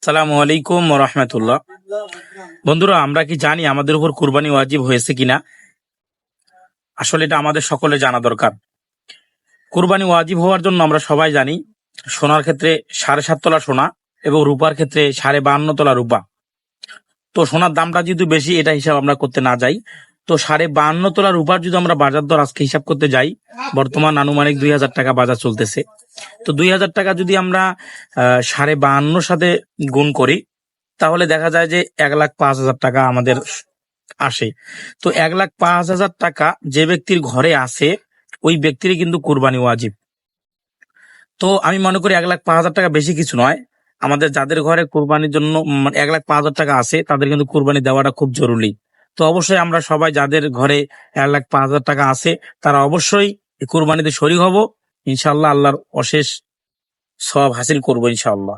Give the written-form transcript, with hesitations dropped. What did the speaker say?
আসসালামু আলাইকুম রহমতুল্লাহ। বন্ধুরা, আমরা কি জানি আমাদের উপর কুরবানি ওয়াজিব হয়েছে কিনা? আসলে এটা আমাদের সকলে জানা দরকার। কুরবানি ওয়াজিব হওয়ার জন্য আমরা সবাই জানি সোনার ক্ষেত্রে 7.5 তোলা সোনা এবং রূপার ক্ষেত্রে 52.5 তোলা রূপা। তো সোনার দামটা যদি বেশি, এটা হিসাব আমরা করতে না যাই, তো 52.5 তোলা রূপার যদি আমরা বাজার দর আজকে হিসাব করতে যাই, বর্তমান আনুমানিক 2000 টাকা বাজার চলতেছে। তো 2000 টাকা যদি আমরা 52.5 সাথে গুণ করি, তাহলে দেখা যায় যে 1,05,000 টাকা আমাদের আসে। তো 1,05,000 টাকা যে ব্যক্তির ঘরে আসে, ওই ব্যক্তিরই কিন্তু কুরবানি ওয়াজিব। তো আমি মনে করি 1,05,000 টাকা বেশি কিছু নয়। আমাদের যাদের ঘরে কুরবানির জন্য 1,05,000 টাকা আছে, তাদের কিন্তু কুরবানি দেওয়াটা খুব জরুরি। তো অবশ্যই আমরা সবাই যাদের ঘরে 1,05,000 টাকা আছে, তারা অবশ্যই কুরবানিতে শরীক হব। ইনশাআল্লাহ আল্লাহর অশেষ সওয়াব হাসিল করবো ইনশাআল্লাহ।